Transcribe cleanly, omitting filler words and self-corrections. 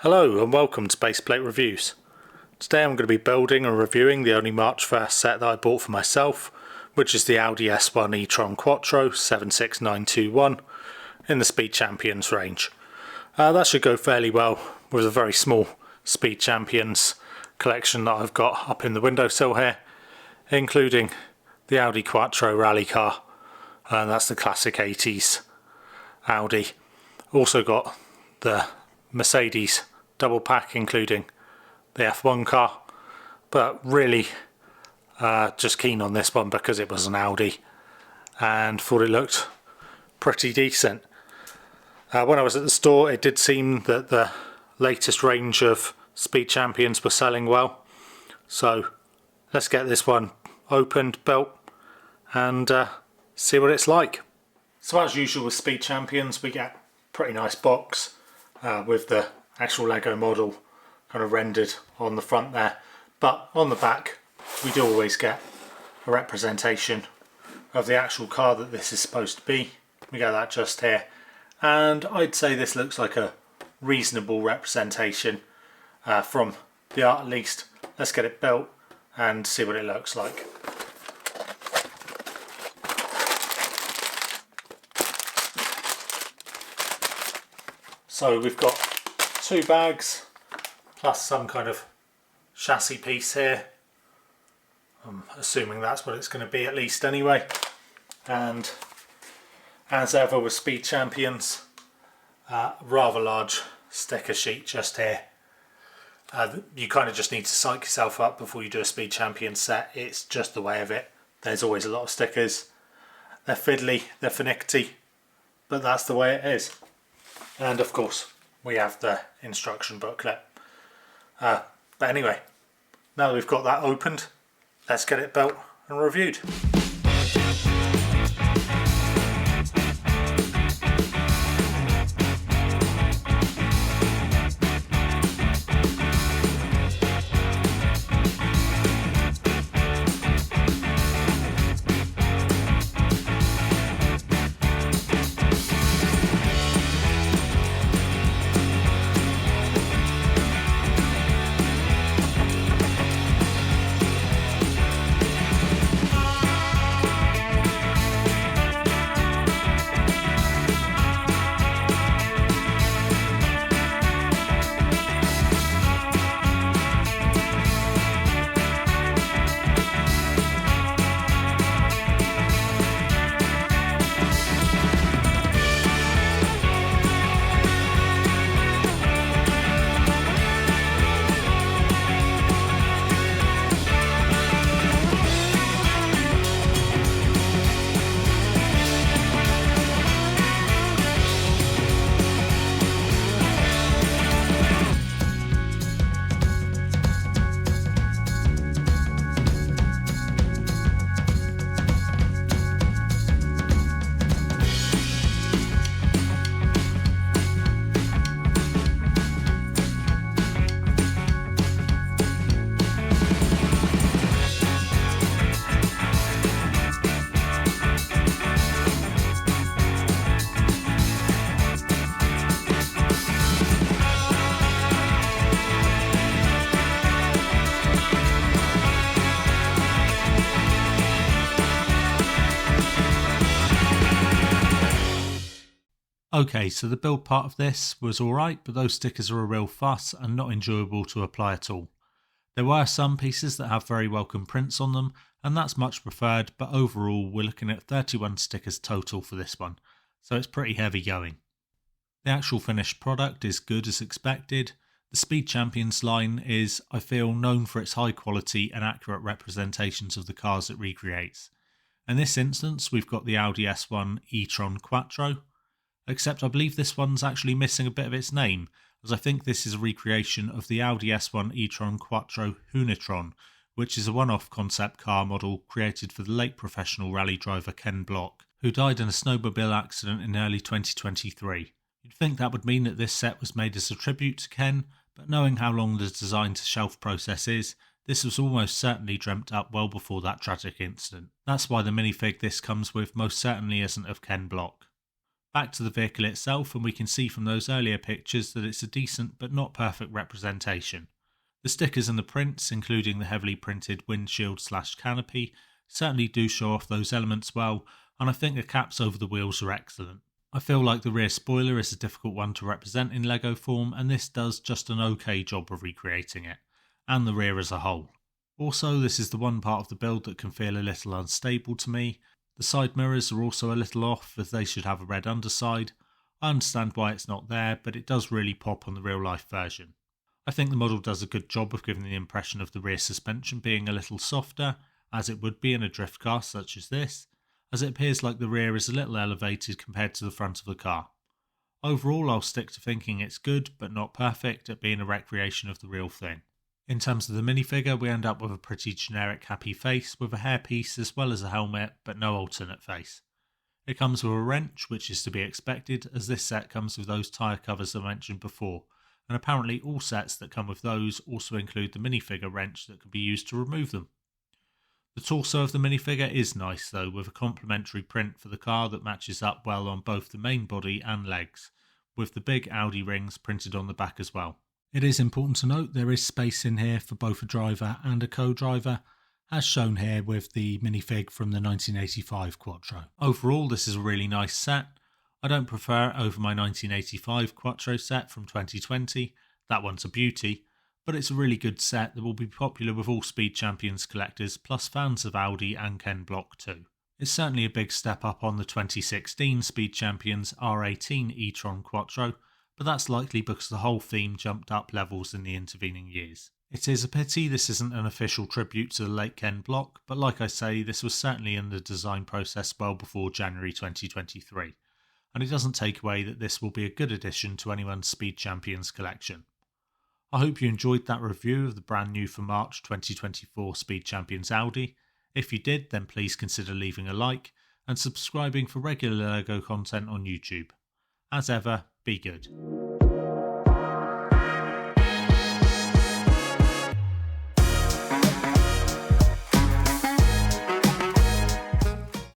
Hello and welcome to Baseplate Reviews. Today I'm going to be building and reviewing the only March 1st set that I bought for myself, which is the Audi S1 e-tron Quattro 76921 in the Speed Champions range. That should go fairly well with a very small Speed Champions collection that I've got up in the windowsill here, including the Audi Quattro rally car, and that's the classic 80s Audi. Also got the Mercedes double pack including the F1 car, but really just keen on this one because it was an Audi and thought it looked pretty decent. When I was at the store, it did seem that the latest range of Speed Champions were selling well, so let's get this one opened, built and see what it's like. So as usual with Speed Champions, we get a pretty nice box with the actual Lego model kind of rendered on the front there, but on the back we do always get a representation of the actual car that this is supposed to be. We get that just here, and I'd say this looks like a reasonable representation from the art at least. Let's get it built and see what it looks like. So we've got two bags plus some kind of chassis piece here. I'm assuming that's what it's going to be at least anyway. And as ever with Speed Champions, rather large sticker sheet just here. You kind of just need to psych yourself up before you do a Speed Champions set. It's just the way of it. There's always a lot of stickers. They're fiddly, they're finicky, but that's the way it is. And of course we have the instruction booklet. But anyway, now that we've got that opened, let's get it built and reviewed. Okay, so the build part of this was alright, but those stickers are a real fuss and not enjoyable to apply at all. There were some pieces that have very welcome prints on them, and that's much preferred, but overall we're looking at 31 stickers total for this one, so it's pretty heavy going. The actual finished product is good as expected. The Speed Champions line is, I feel, known for its high quality and accurate representations of the cars it recreates. In this instance we've got the Audi S1 e-tron Quattro, except I believe this one's actually missing a bit of its name, as I think this is a recreation of the Audi S1 e-tron Quattro e-tron, which is a one-off concept car model created for the late professional rally driver Ken Block, who died in a snowmobile accident in early 2023. You'd think that would mean that this set was made as a tribute to Ken, but knowing how long the design to shelf process is, this was almost certainly dreamt up well before that tragic incident. That's why the minifig this comes with most certainly isn't of Ken Block. Back to the vehicle itself, and we can see from those earlier pictures that it's a decent but not perfect representation. The stickers and the prints, including the heavily printed windshield/canopy, certainly do show off those elements well, and I think the caps over the wheels are excellent. I feel like the rear spoiler is a difficult one to represent in Lego form, and this does just an okay job of recreating it, and the rear as a whole. Also, this is the one part of the build that can feel a little unstable to me. The side mirrors are also a little off, as they should have a red underside. I understand why it's not there, but it does really pop on the real life version. I think the model does a good job of giving the impression of the rear suspension being a little softer, as it would be in a drift car such as this, as it appears like the rear is a little elevated compared to the front of the car. Overall, I'll stick to thinking it's good, but not perfect, at being a recreation of the real thing. In terms of the minifigure, we end up with a pretty generic happy face with a hairpiece as well as a helmet, but no alternate face. It comes with a wrench, which is to be expected, as this set comes with those tyre covers I mentioned before, and apparently all sets that come with those also include the minifigure wrench that can be used to remove them. The torso of the minifigure is nice though, with a complementary print for the car that matches up well on both the main body and legs, with the big Audi rings printed on the back as well. It is important to note there is space in here for both a driver and a co-driver, as shown here with the minifig from the 1985 Quattro. Overall, this is a really nice set. I don't prefer it over my 1985 Quattro set from 2020, that one's a beauty, but it's a really good set that will be popular with all Speed Champions collectors plus fans of Audi and Ken Block too. It's certainly a big step up on the 2016 Speed Champions R18 e-tron Quattro, but that's likely because the whole theme jumped up levels in the intervening years. It is a pity this isn't an official tribute to the late Ken Block, but like I say, this was certainly in the design process well before January 2023, and it doesn't take away that this will be a good addition to anyone's Speed Champions collection. I hope you enjoyed that review of the brand new for March 2024 Speed Champions Audi. If you did, then please consider leaving a like and subscribing for regular LEGO content on YouTube. As ever, be good.